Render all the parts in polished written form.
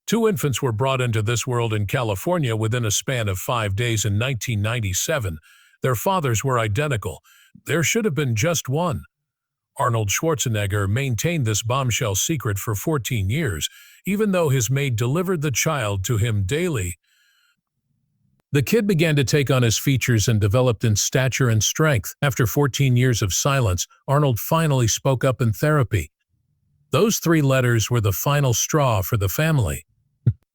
Two infants were brought into this world in California within a span of 5 days in 1997. Their fathers were identical. There should have been just one. Arnold Schwarzenegger maintained this bombshell secret for 14 years, even though his maid delivered the child to him daily. The kid began to take on his features and developed in stature and strength. After 14 years of silence, Arnold finally spoke up in therapy. Those 3 letters were the final straw for the family.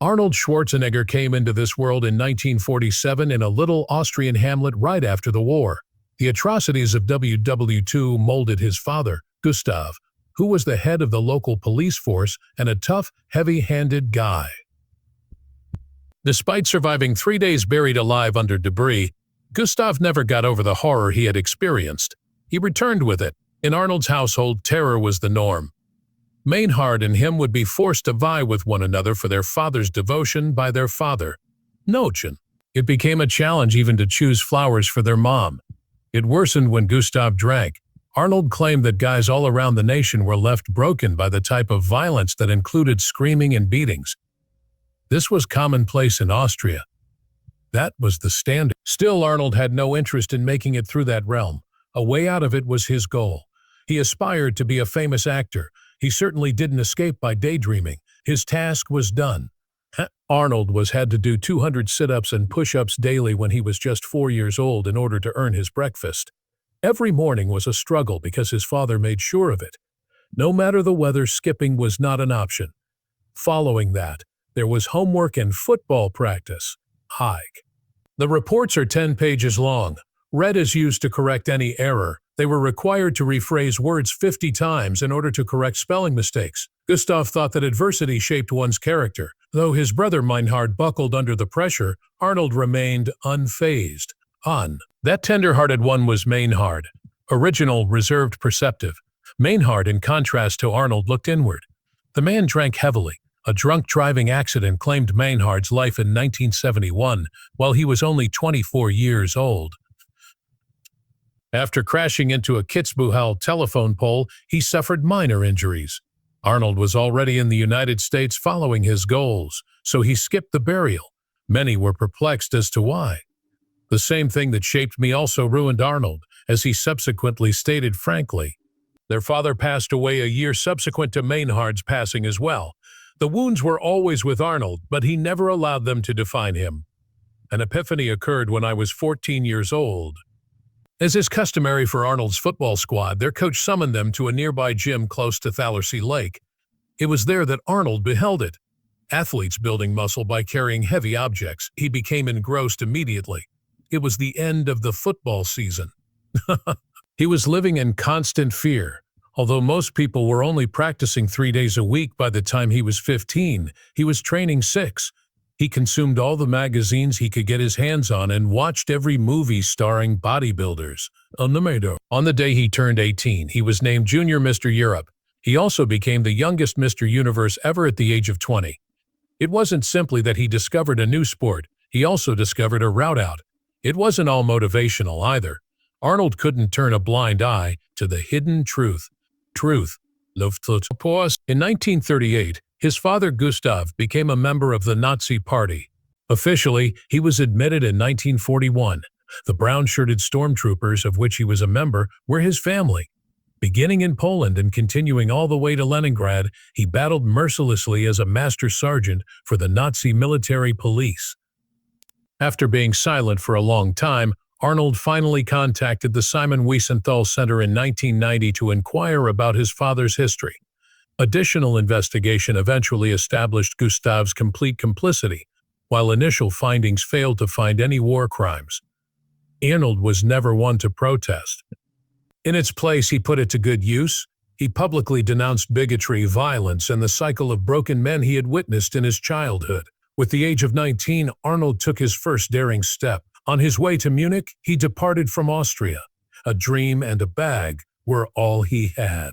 Arnold Schwarzenegger came into this world in 1947 in a little Austrian hamlet right after the war. The atrocities of WW2 molded his father, Gustav, who was the head of the local police force and a tough, heavy-handed guy. Despite surviving 3 days buried alive under debris, Gustav never got over the horror he had experienced. He returned with it. In Arnold's household, terror was the norm. Maynard and him would be forced to vie with one another for their father's devotion by their father, Nochen. It became a challenge even to choose flowers for their mom. It worsened when Gustav drank. Arnold claimed that guys all around the nation were left broken by the type of violence that included screaming and beatings. This was commonplace in Austria. That was the standard. Still, Arnold had no interest in making it through that realm. A way out of it was his goal. He aspired to be a famous actor. He certainly didn't escape by daydreaming. His task was done. Arnold had to do 200 sit-ups and push-ups daily when he was just 4 years old in order to earn his breakfast. Every morning was a struggle because his father made sure of it. No matter the weather, skipping was not an option. Following that, there was homework and football practice. Hike. The reports are 10 pages long. Red is used to correct any error. They were required to rephrase words 50 times in order to correct spelling mistakes. Gustav thought that adversity shaped one's character. Though his brother Maynard buckled under the pressure, Arnold remained unfazed. That tender-hearted one was Maynard. Original, reserved, perceptive. Maynard, in contrast to Arnold, looked inward. The man drank heavily. A drunk driving accident claimed Maynard's life in 1971, while he was only 24 years old. After crashing into a Kitzbühel telephone pole, he suffered minor injuries. Arnold was already in the United States following his goals, so he skipped the burial. Many were perplexed as to why. The same thing that shaped me also ruined Arnold, as he subsequently stated frankly. Their father passed away a year subsequent to Maynard's passing as well. The wounds were always with Arnold, but he never allowed them to define him. An epiphany occurred when I was 14 years old. As is customary for Arnold's football squad, their coach summoned them to a nearby gym close to Thallersea Lake. It was there that Arnold beheld it. Athletes building muscle by carrying heavy objects, he became engrossed immediately. It was the end of the football season. He was living in constant fear. Although most people were only practicing 3 days a week by the time he was 15, he was training 6. He consumed all the magazines he could get his hands on and watched every movie starring bodybuilders. On the day he turned 18, he was named Junior Mr. Europe. He also became the youngest Mr. Universe ever at the age of 20. It wasn't simply that he discovered a new sport, he also discovered a route out. It wasn't all motivational either. Arnold couldn't turn a blind eye to the hidden truth. In 1938, his father Gustav became a member of the Nazi Party. Officially, he was admitted in 1941. The brown-shirted stormtroopers, of which he was a member, were his family. Beginning in Poland and continuing all the way to Leningrad, he battled mercilessly as a master sergeant for the Nazi military police. After being silent for a long time, Arnold finally contacted the Simon Wiesenthal Center in 1990 to inquire about his father's history. Additional investigation eventually established Gustav's complete complicity, while initial findings failed to find any war crimes. Arnold was never one to protest. In its place, he put it to good use. He publicly denounced bigotry, violence, and the cycle of broken men he had witnessed in his childhood. With the age of 19, Arnold took his first daring step. On his way to Munich, he departed from Austria. A dream and a bag were all he had.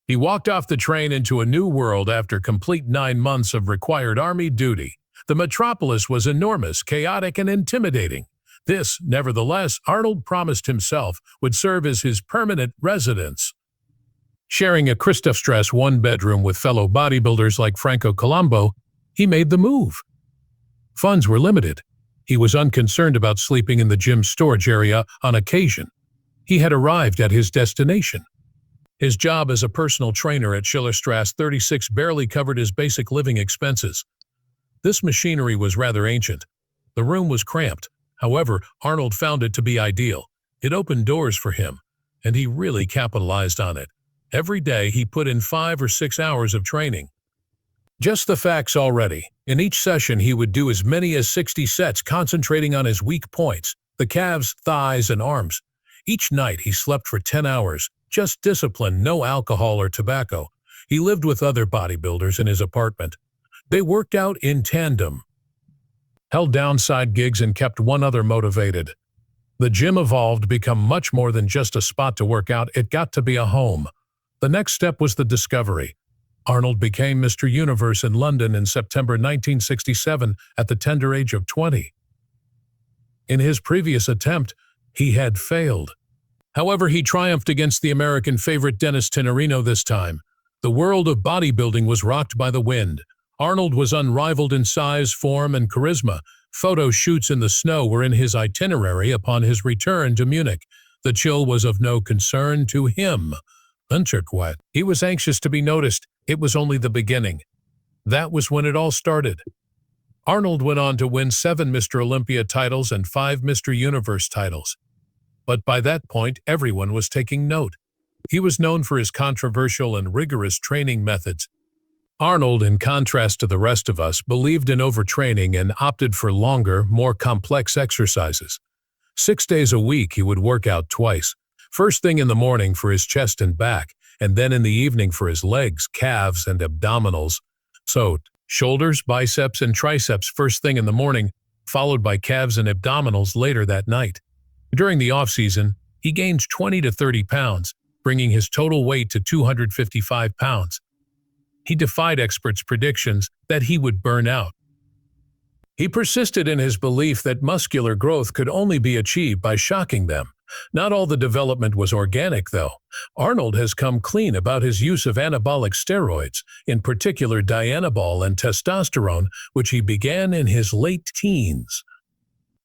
He walked off the train into a new world after complete 9 months of required army duty. The metropolis was enormous, chaotic, and intimidating. This, nevertheless, Arnold promised himself would serve as his permanent residence. Sharing a Christophstrasse one-bedroom with fellow bodybuilders like Franco Colombo, he made the move. Funds were limited. He was unconcerned about sleeping in the gym's storage area on occasion. He had arrived at his destination. His job as a personal trainer at Schillerstrasse 36 barely covered his basic living expenses. This machinery was rather ancient. The room was cramped. However, Arnold found it to be ideal. It opened doors for him, and he really capitalized on it. Every day he put in 5 or 6 hours of training. Just the facts already. In each session he would do as many as 60 sets, concentrating on his weak points, the calves, thighs, and arms. Each night he slept for 10 hours, just discipline, no alcohol or tobacco. He lived with other bodybuilders in his apartment. They worked out in tandem, held down side gigs, and kept one other motivated. The gym evolved to become much more than just a spot to work out. It got to be a home. The next step was the discovery. Arnold became Mr. Universe in London in September 1967 at the tender age of 20. In his previous attempt, he had failed. However, he triumphed against the American favorite Dennis Tenorino this time. The world of bodybuilding was rocked by the wind. Arnold was unrivaled in size, form, and charisma. Photo shoots in the snow were in his itinerary upon his return to Munich. The chill was of no concern to him. Unterquet. He was anxious to be noticed. It was only the beginning. That was when it all started. Arnold went on to win 7 Mr. Olympia titles and 5 Mr. Universe titles. But by that point, everyone was taking note. He was known for his controversial and rigorous training methods. Arnold, in contrast to the rest of us, believed in overtraining and opted for longer, more complex exercises. 6 days a week he would work out twice. First thing in the morning for his chest and back, and then in the evening for his legs, calves, and abdominals. So, shoulders, biceps, and triceps first thing in the morning, followed by calves and abdominals later that night. During the off-season, he gained 20 to 30 pounds, bringing his total weight to 255 pounds. He defied experts' predictions that he would burn out. He persisted in his belief that muscular growth could only be achieved by shocking them. Not all the development was organic, though. Arnold has come clean about his use of anabolic steroids, in particular dianabol and testosterone, which he began in his late teens.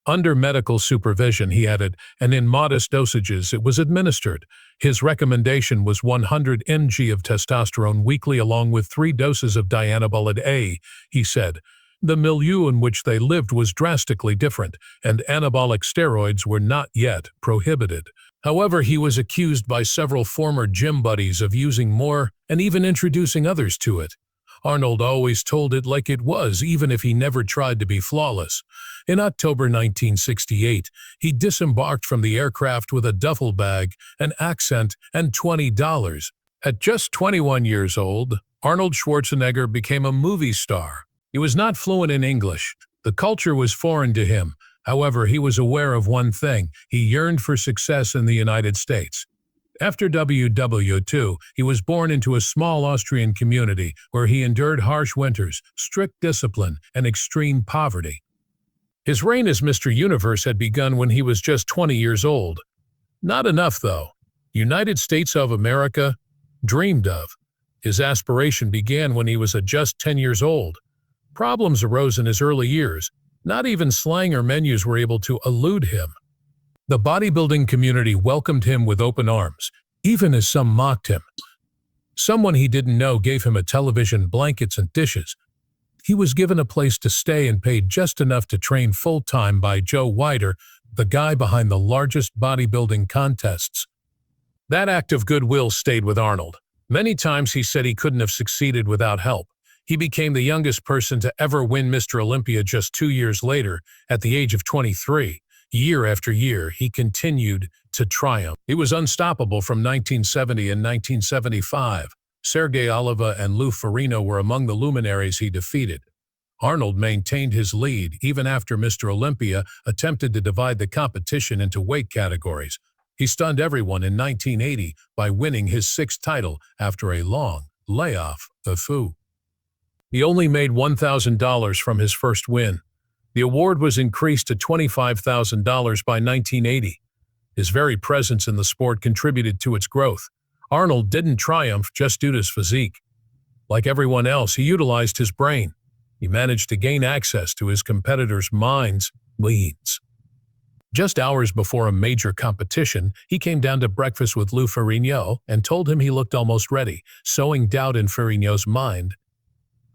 Under medical supervision, he added, and in modest dosages it was administered. His recommendation was 100 mg of testosterone weekly along with 3 doses of dianabol a day, he said. The milieu in which they lived was drastically different, and anabolic steroids were not yet prohibited. However, he was accused by several former gym buddies of using more and even introducing others to it. Arnold always told it like it was, even if he never tried to be flawless. In October 1968, he disembarked from the aircraft with a duffel bag, an accent, and $20. At just 21 years old, Arnold Schwarzenegger became a movie star. He was not fluent in English. The culture was foreign to him. However, he was aware of one thing: he yearned for success in the United States. After WW2, he was born into a small Austrian community where he endured harsh winters, strict discipline, and extreme poverty. His reign as Mr. Universe had begun when he was just 20 years old. Not enough, though. United States of America? Dreamed of. His aspiration began when he was just 10 years old. Problems arose in his early years. Not even slang or menus were able to elude him. The bodybuilding community welcomed him with open arms, even as some mocked him. Someone he didn't know gave him a television, blankets, and dishes. He was given a place to stay and paid just enough to train full-time by Joe Weider, the guy behind the largest bodybuilding contests. That act of goodwill stayed with Arnold. Many times he said he couldn't have succeeded without help. He became the youngest person to ever win Mr. Olympia just 2 years later, at the age of 23. Year after year, he continued to triumph. He was unstoppable from 1970 and 1975. Sergey Oliva and Lou Ferrigno were among the luminaries he defeated. Arnold maintained his lead even after Mr. Olympia attempted to divide the competition into weight categories. He stunned everyone in 1980 by winning his 6th title after a long layoff. He only made $1,000 from his first win. The award was increased to $25,000 by 1980. His very presence in the sport contributed to its growth. Arnold didn't triumph just due to his physique. Like everyone else, he utilized his brain. He managed to gain access to his competitors' minds, leads. Just hours before a major competition, he came down to breakfast with Lou Ferrigno and told him he looked almost ready, sowing doubt in Ferrigno's mind.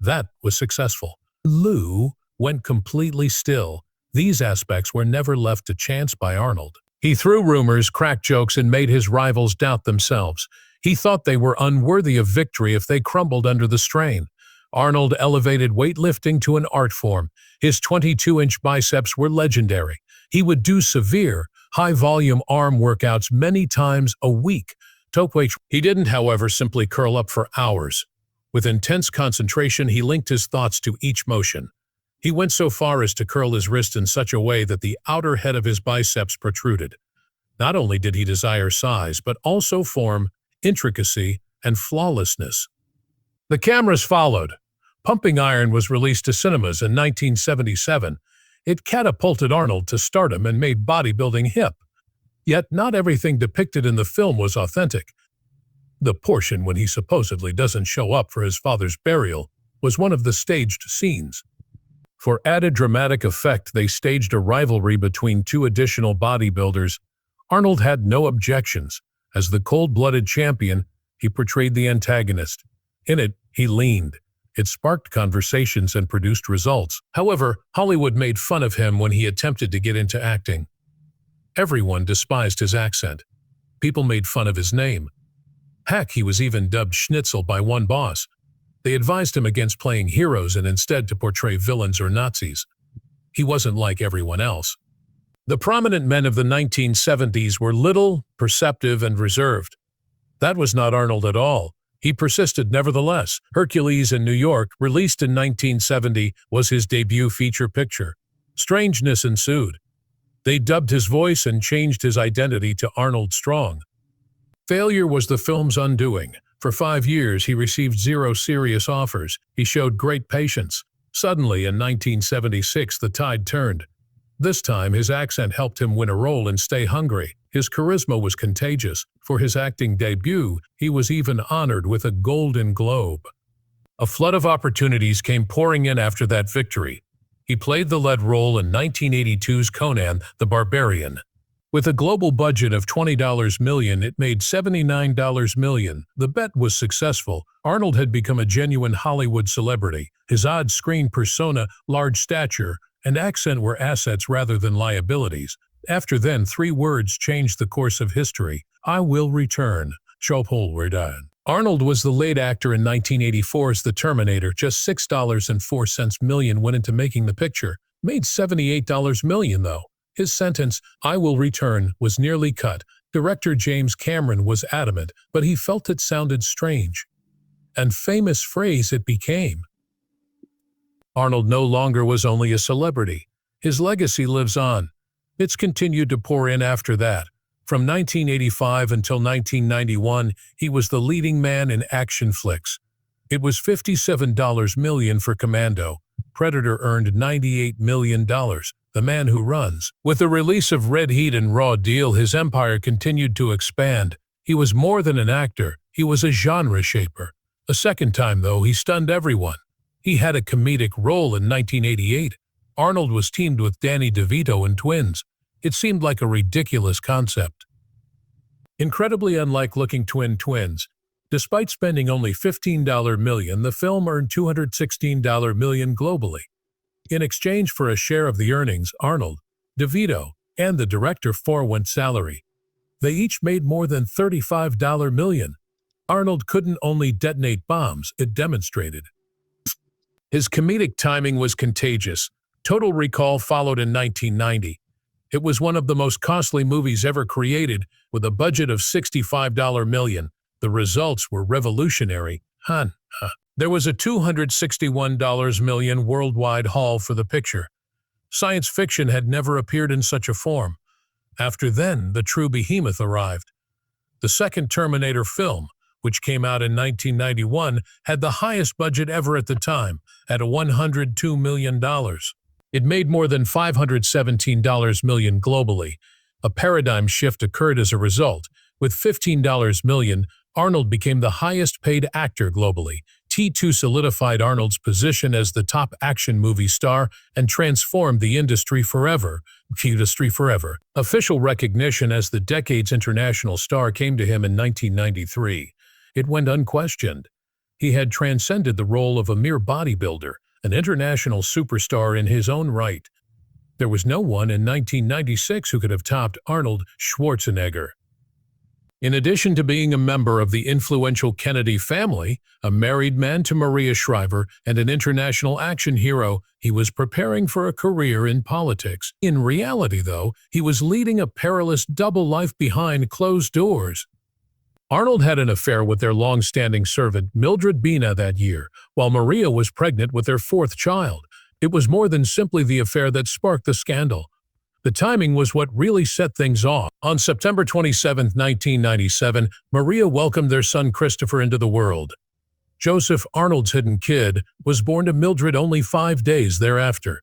That was successful. Lou went completely still. These aspects were never left to chance by Arnold. He threw rumors, cracked jokes, and made his rivals doubt themselves. He thought they were unworthy of victory if they crumbled under the strain. Arnold elevated weightlifting to an art form. His 22-inch biceps were legendary. He would do severe, high-volume arm workouts many times a week. He didn't, however, simply curl up for hours. With intense concentration, he linked his thoughts to each motion. He went so far as to curl his wrist in such a way that the outer head of his biceps protruded. Not only did he desire size, but also form, intricacy, and flawlessness. The cameras followed. Pumping Iron was released to cinemas in 1977. It catapulted Arnold to stardom and made bodybuilding hip. Yet not everything depicted in the film was authentic. The portion when he supposedly doesn't show up for his father's burial was one of the staged scenes. For added dramatic effect, they staged a rivalry between two additional bodybuilders. Arnold had no objections. As the cold-blooded champion, he portrayed the antagonist. In it, he leaned. It sparked conversations and produced results. However, Hollywood made fun of him when he attempted to get into acting. Everyone despised his accent. People made fun of his name. Heck, he was even dubbed Schnitzel by one boss. They advised him against playing heroes and instead to portray villains or Nazis. He wasn't like everyone else. The prominent men of the 1970s were little, perceptive, and reserved. That was not Arnold at all. He persisted nevertheless. Hercules in New York, released in 1970, was his debut feature picture. Strangeness ensued. They dubbed his voice and changed his identity to Arnold Strong. Failure was the film's undoing. For 5 years, he received 0 serious offers. He showed great patience. Suddenly, in 1976, the tide turned. This time, his accent helped him win a role in Stay Hungry. His charisma was contagious. For his acting debut, he was even honored with a Golden Globe. A flood of opportunities came pouring in after that victory. He played the lead role in 1982's Conan the Barbarian. With a global budget of $20 million, it made $79 million. The bet was successful. Arnold had become a genuine Hollywood celebrity. His odd screen persona, large stature, and accent were assets rather than liabilities. After then, 3 words changed the course of history. I will return. Arnold was the lead actor in 1984's The Terminator. Just $6.04 million went into making the picture. Made $78 million, though. His sentence, I will return, was nearly cut. Director James Cameron was adamant, but he felt it sounded strange. And famous phrase it became. Arnold no longer was only a celebrity. His legacy lives on. It's continued to pour in after that. From 1985 until 1991, he was the leading man in action flicks. It was $57 million for Commando. Predator earned $98 million. The Man Who Runs. With the release of Red Heat and Raw Deal, his empire continued to expand. He was more than an actor. He was a genre shaper. A second time, though, he stunned everyone. He had a comedic role in 1988. Arnold was teamed with Danny DeVito in Twins. It seemed like a ridiculous concept. Incredibly unlike-looking twins. Despite spending only $15 million, the film earned $216 million globally. In exchange for a share of the earnings, Arnold, DeVito, and the director forewent salary. They each made more than $35 million. Arnold couldn't only detonate bombs, it demonstrated. His comedic timing was contagious. Total Recall followed in 1990. It was one of the most costly movies ever created, with a budget of $65 million. The results were revolutionary. There was a $261 million worldwide haul for the picture. Science fiction had never appeared in such a form. After then, the true behemoth arrived. The second Terminator film, which came out in 1991, had the highest budget ever at the time, at $102 million. It made more than $517 million globally. A paradigm shift occurred as a result. With $15 million, Arnold became the highest-paid actor globally. T2 solidified Arnold's position as the top action movie star and transformed the industry forever. Official recognition as the decade's international star came to him in 1993. It went unquestioned. He had transcended the role of a mere bodybuilder, an international superstar in his own right. There was no one in 1996 who could have topped Arnold Schwarzenegger. In addition to being a member of the influential Kennedy family, a married man to Maria Shriver, and an international action hero, he was preparing for a career in politics. In reality, though, he was leading a perilous double life behind closed doors. Arnold had an affair with their long-standing servant Mildred Bina that year, while Maria was pregnant with their fourth child. It was more than simply the affair that sparked the scandal. The timing was what really set things off. On September 27, 1997, Maria welcomed their son Christopher into the world. Joseph, Arnold's hidden kid, was born to Mildred only 5 days thereafter.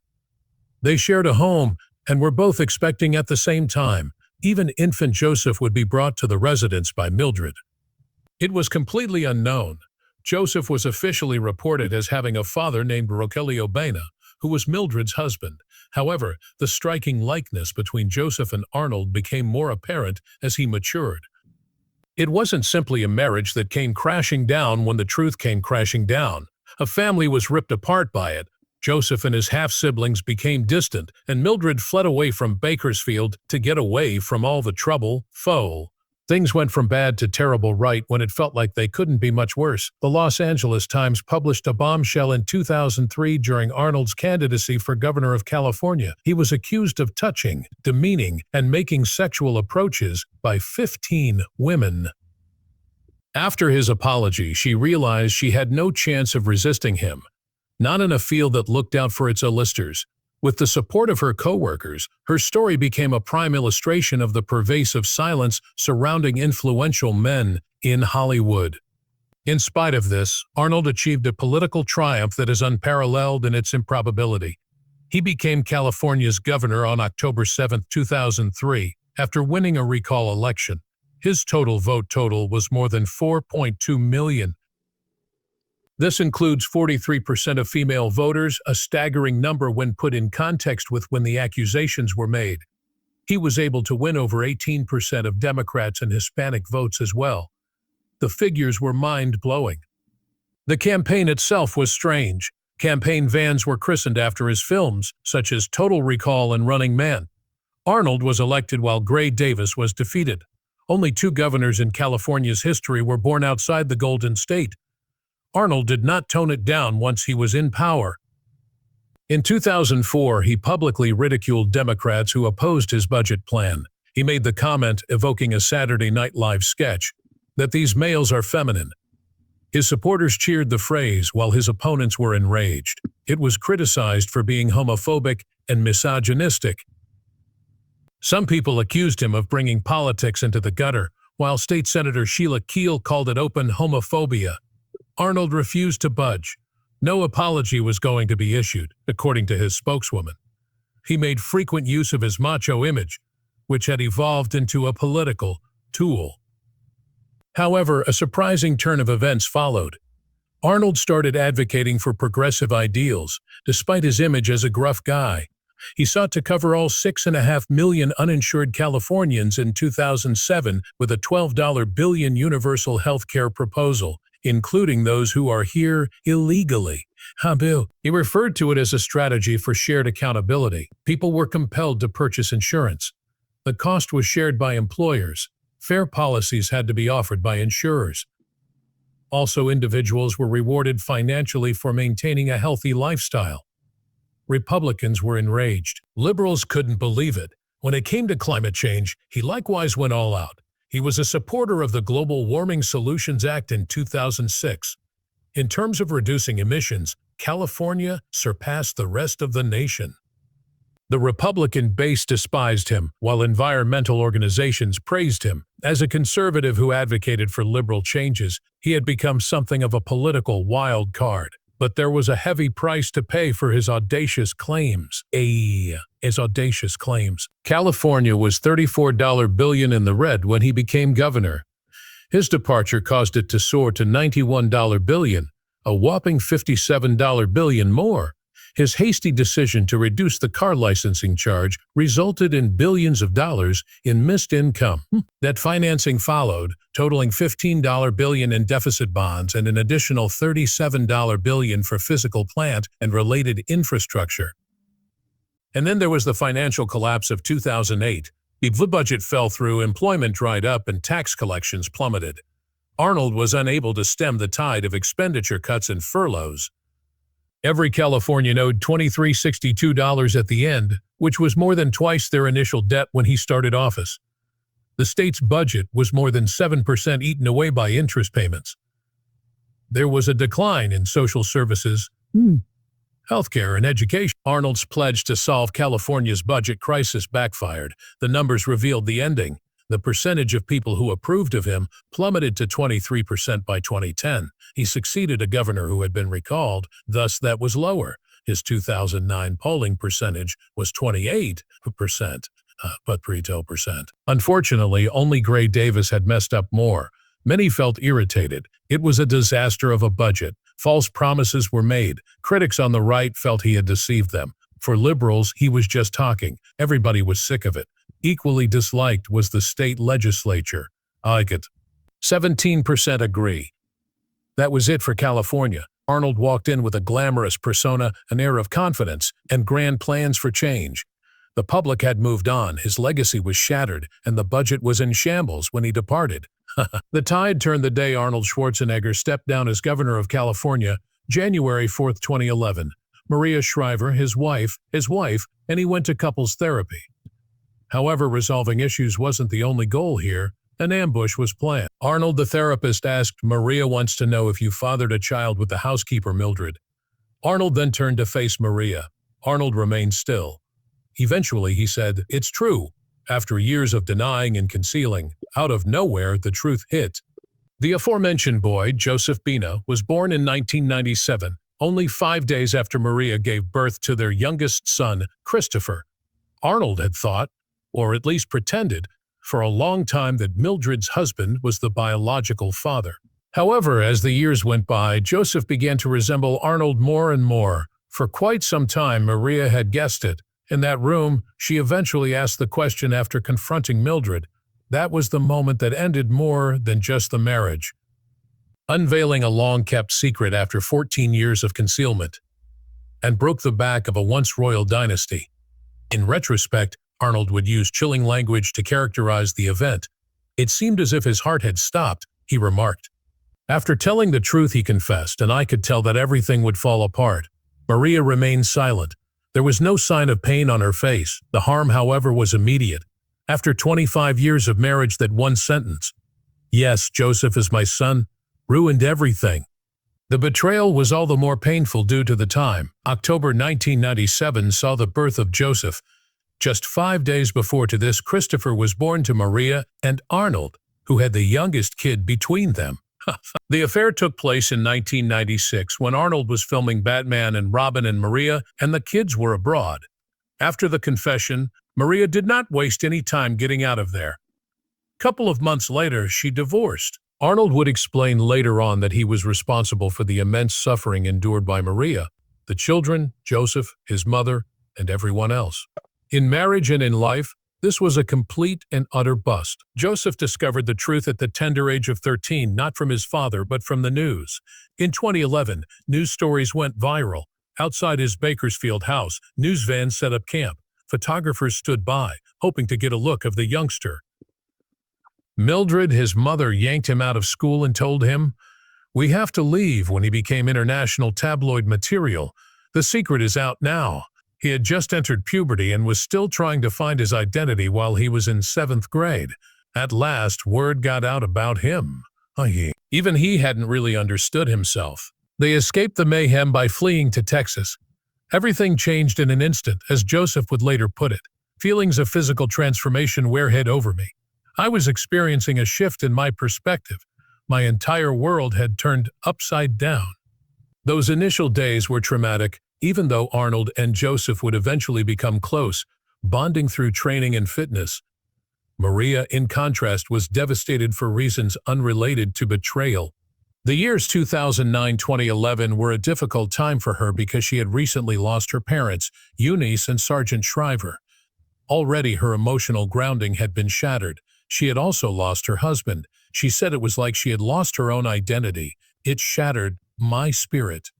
They shared a home and were both expecting at the same time. Even infant Joseph would be brought to the residence by Mildred. It was completely unknown. Joseph was officially reported as having a father named Rogelio Bena, who was Mildred's husband. However, the striking likeness between Joseph and Arnold became more apparent as he matured. It wasn't simply a marriage that came crashing down when the truth came crashing down. A family was ripped apart by it. Joseph and his half-siblings became distant, and Mildred fled away from Bakersfield to get away from all the trouble. Things went from bad to terrible right when it felt like they couldn't be much worse. The Los Angeles Times published a bombshell in 2003 during Arnold's candidacy for governor of California. He was accused of touching, demeaning, and making sexual approaches by 15 women. After his apology, she realized she had no chance of resisting him. Not in a field that looked out for its A-listers. With the support of her co-workers, her story became a prime illustration of the pervasive silence surrounding influential men in Hollywood. In spite of this, Arnold achieved a political triumph that is unparalleled in its improbability. He became California's governor on October 7, 2003, after winning a recall election. His total vote total was more than 4.2 million. This includes 43% of female voters, a staggering number when put in context with when the accusations were made. He was able to win over 18% of Democrats and Hispanic votes as well. The figures were mind-blowing. The campaign itself was strange. Campaign vans were christened after his films, such as Total Recall and Running Man. Arnold was elected while Gray Davis was defeated. Only 2 governors in California's history were born outside the Golden State. Arnold did not tone it down once he was in power. In 2004, he publicly ridiculed Democrats who opposed his budget plan. He made the comment, evoking a Saturday Night Live sketch, that these males are feminine. His supporters cheered the phrase while his opponents were enraged. It was criticized for being homophobic and misogynistic. Some people accused him of bringing politics into the gutter, while State Senator Sheila Keel called it open homophobia. Arnold refused to budge. No apology was going to be issued, according to his spokeswoman. He made frequent use of his macho image, which had evolved into a political tool. However, a surprising turn of events followed. Arnold started advocating for progressive ideals, despite his image as a gruff guy. He sought to cover all 6.5 million uninsured Californians in 2007 with a $12 billion universal health care proposal, including those who are here illegally. He referred to it as a strategy for shared accountability. People were compelled to purchase insurance. The cost was shared by employers. Fair policies had to be offered by insurers. Also, individuals were rewarded financially for maintaining a healthy lifestyle. Republicans were enraged. Liberals couldn't believe it. When it came to climate change, he likewise went all out. He was a supporter of the Global Warming Solutions Act in 2006. In terms of reducing emissions, California surpassed the rest of the nation. The Republican base despised him, while environmental organizations praised him. As a conservative who advocated for liberal changes, he had become something of a political wild card. But there was a heavy price to pay for his audacious claims. California was $34 billion in the red when he became governor. His departure caused it to soar to $91 billion, a whopping $57 billion more. His hasty decision to reduce the car licensing charge resulted in billions of dollars in missed income. That financing followed, totaling $15 billion in deficit bonds and an additional $37 billion for physical plant and related infrastructure. And then there was the financial collapse of 2008. The budget fell through, employment dried up, and tax collections plummeted. Arnold was unable to stem the tide of expenditure cuts and furloughs. Every Californian owed $2,362 at the end, which was more than twice their initial debt when he started office. The state's budget was more than 7% eaten away by interest payments. There was a decline in social services, healthcare, and education. Arnold's pledge to solve California's budget crisis backfired. The numbers revealed the ending. The percentage of people who approved of him plummeted to 23% by 2010. He succeeded a governor who had been recalled, thus that was lower. His 2009 polling percentage was 28%, but 3%. Unfortunately, only Gray Davis had messed up more. Many felt irritated. It was a disaster of a budget. False promises were made. Critics on the right felt he had deceived them. For liberals, he was just talking. Everybody was sick of it. Equally disliked was the state legislature. 17% agree. That was it for California. Arnold walked in with a glamorous persona, an air of confidence, and grand plans for change. The public had moved on, his legacy was shattered, and the budget was in shambles when he departed. The tide turned the day Arnold Schwarzenegger stepped down as governor of California, January 4, 2011. Maria Shriver, his wife, and he went to couples therapy. However, resolving issues wasn't the only goal here. An ambush was planned. Arnold, the therapist, asked, "Maria wants to know if you fathered a child with the housekeeper, Mildred." Arnold then turned to face Maria. Arnold remained still. Eventually, he said, "It's true." After years of denying and concealing, out of nowhere, the truth hit. The aforementioned boy, Joseph Bina, was born in 1997, only 5 days after Maria gave birth to their youngest son, Christopher. Arnold had thought, or at least pretended, for a long time that Mildred's husband was the biological father. However, as the years went by, Joseph began to resemble Arnold more and more. For quite some time, Maria had guessed it. In that room, she eventually asked the question after confronting Mildred. That was the moment that ended more than just the marriage. Unveiling a long-kept secret after 14 years of concealment, and broke the back of a once royal dynasty. In retrospect, Arnold would use chilling language to characterize the event. "It seemed as if his heart had stopped," he remarked. After telling the truth, he confessed, "and I could tell that everything would fall apart." Maria remained silent. There was no sign of pain on her face. The harm, however, was immediate. After 25 years of marriage, that one sentence, "Yes, Joseph is my son," ruined everything. The betrayal was all the more painful due to the time. October 1997 saw the birth of Joseph. Just 5 days before to this, Christopher was born to Maria and Arnold, who had the youngest kid between them. The affair took place in 1996 when Arnold was filming Batman and Robin and Maria, and the kids were abroad. After the confession, Maria did not waste any time getting out of there. A couple of months later, she divorced. Arnold would explain later on that he was responsible for the immense suffering endured by Maria, the children, Joseph, his mother, and everyone else. In marriage and in life, this was a complete and utter bust. Joseph discovered the truth at the tender age of 13, not from his father, but from the news. In 2011, news stories went viral. Outside his Bakersfield house, news vans set up camp. Photographers stood by, hoping to get a look of the youngster. Mildred, his mother, yanked him out of school and told him, "We have to leave," when he became international tabloid material. The secret is out now. He had just entered puberty and was still trying to find his identity while he was in 7th grade. At last, word got out about him. Even he hadn't really understood himself. They escaped the mayhem by fleeing to Texas. Everything changed in an instant, as Joseph would later put it. "Feelings of physical transformation wear over me. I was experiencing a shift in my perspective. My entire world had turned upside down." Those initial days were traumatic, even though Arnold and Joseph would eventually become close, bonding through training and fitness. Maria, in contrast, was devastated for reasons unrelated to betrayal. The years 2009-2011 were a difficult time for her because she had recently lost her parents, Eunice and Sergeant Shriver. Already her emotional grounding had been shattered. She had also lost her husband. She said it was like she had lost her own identity. It shattered my spirit.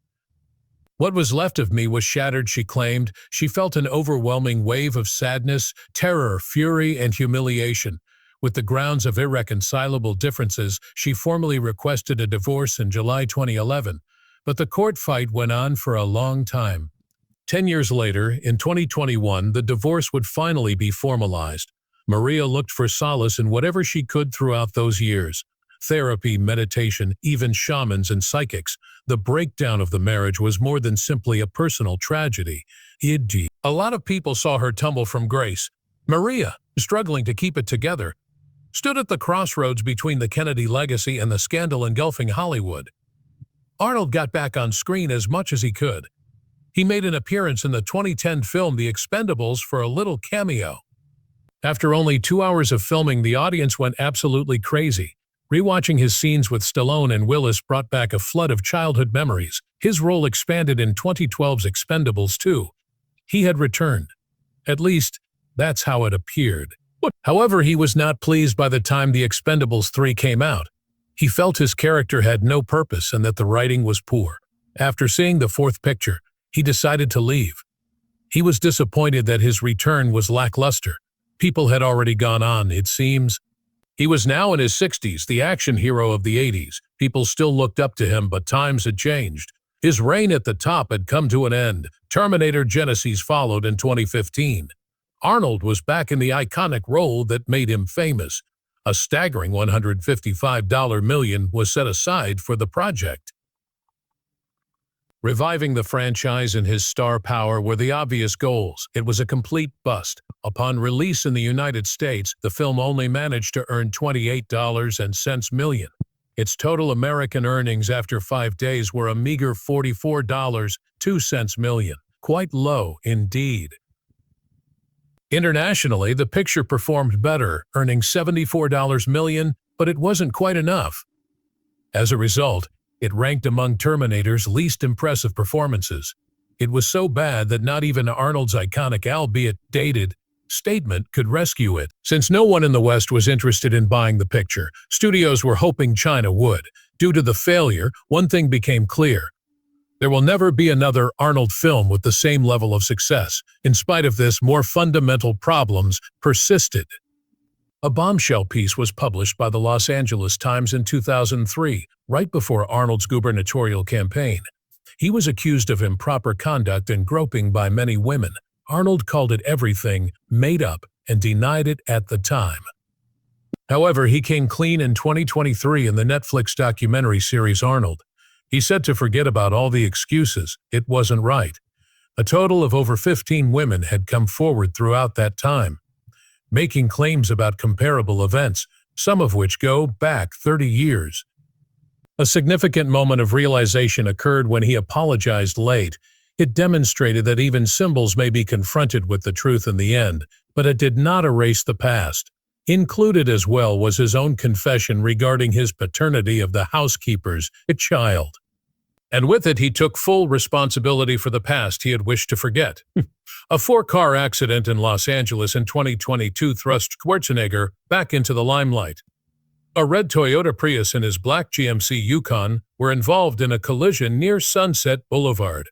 What was left of me was shattered, she claimed. She felt an overwhelming wave of sadness, terror, fury, and humiliation. With the grounds of irreconcilable differences, she formally requested a divorce in July 2011. But the court fight went on for a long time. 10 years later, in 2021, the divorce would finally be formalized. Maria looked for solace in whatever she could throughout those years. Therapy, meditation, even shamans and psychics. The breakdown of the marriage was more than simply a personal tragedy. A lot of people saw her tumble from grace. Maria, struggling to keep it together, stood at the crossroads between the Kennedy legacy and the scandal engulfing Hollywood. Arnold got back on screen as much as he could. He made an appearance in the 2010 film The Expendables for a little cameo. After only 2 hours of filming, the audience went absolutely crazy. Rewatching his scenes with Stallone and Willis brought back a flood of childhood memories. His role expanded in 2012's Expendables 2. He had returned. At least, that's how it appeared. However, he was not pleased by the time The Expendables 3 came out. He felt his character had no purpose and that the writing was poor. After seeing the fourth picture, he decided to leave. He was disappointed that his return was lackluster. People had already gone on, it seems. He was now in his 60s, the action hero of the 80s. People still looked up to him, but times had changed. His reign at the top had come to an end. Terminator Genisys followed in 2015. Arnold was back in the iconic role that made him famous. A staggering $155 million was set aside for the project. Reviving the franchise and his star power were the obvious goals. It was a complete bust. Upon release in the United States, the film only managed to earn $28.00 million. Its total American earnings after 5 days were a meager $44.02 million. Quite low indeed. Internationally, the picture performed better, earning $74 million, but it wasn't quite enough. As a result, it ranked among Terminator's least impressive performances. It was so bad that not even Arnold's iconic, albeit dated, statement could rescue it. Since no one in the West was interested in buying the picture, studios were hoping China would. Due to the failure, one thing became clear. There will never be another Arnold film with the same level of success. In spite of this, more fundamental problems persisted. A bombshell piece was published by the Los Angeles Times in 2003, right before Arnold's gubernatorial campaign. He was accused of improper conduct and groping by many women. Arnold called it everything made up and denied it at the time. However, he came clean in 2023 in the Netflix documentary series Arnold. He said to forget about all the excuses. It wasn't right. A total of over 15 women had come forward throughout that time, making claims about comparable events, some of which go back 30 years. A significant moment of realization occurred when he apologized late. It demonstrated that even symbols may be confronted with the truth in the end, but it did not erase the past. Included as well was his own confession regarding his paternity of the housekeeper's child. And with it, he took full responsibility for the past he had wished to forget. A 4-car accident in Los Angeles in 2022 thrust Schwarzenegger back into the limelight. A red Toyota Prius and his black GMC Yukon were involved in a collision near Sunset Boulevard.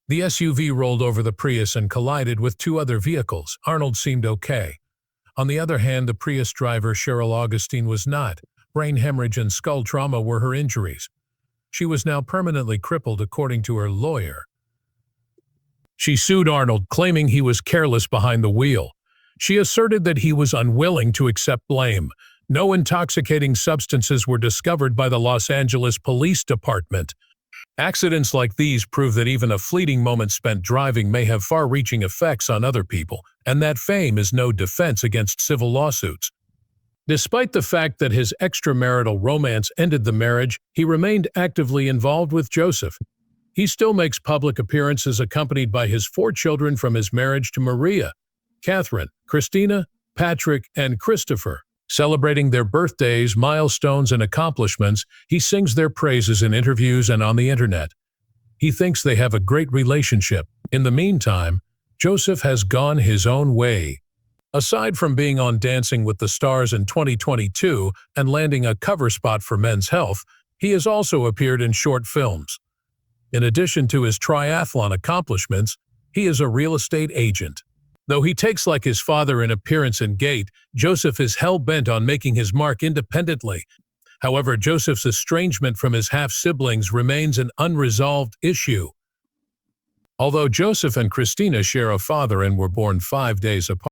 The SUV rolled over the Prius and collided with 2 other vehicles. Arnold seemed okay. On the other hand, the Prius driver, Cheryl Augustine, was not. Brain hemorrhage and skull trauma were her injuries. She was now permanently crippled, according to her lawyer. She sued Arnold, claiming he was careless behind the wheel. She asserted that he was unwilling to accept blame. No intoxicating substances were discovered by the Los Angeles Police Department. Accidents like these prove that even a fleeting moment spent driving may have far-reaching effects on other people, and that fame is no defense against civil lawsuits. Despite the fact that his extramarital romance ended the marriage, he remained actively involved with Joseph. He still makes public appearances accompanied by his 4 children from his marriage to Maria, Catherine, Christina, Patrick, and Christopher. Celebrating their birthdays, milestones, and accomplishments, he sings their praises in interviews and on the internet. He thinks they have a great relationship. In the meantime, Joseph has gone his own way. Aside from being on Dancing with the Stars in 2022 and landing a cover spot for Men's Health, he has also appeared in short films. In addition to his triathlon accomplishments, he is a real estate agent. Though he takes like his father in appearance and gait, Joseph is hell-bent on making his mark independently. However, Joseph's estrangement from his half-siblings remains an unresolved issue. Although Joseph and Christina share a father and were born 5 days apart,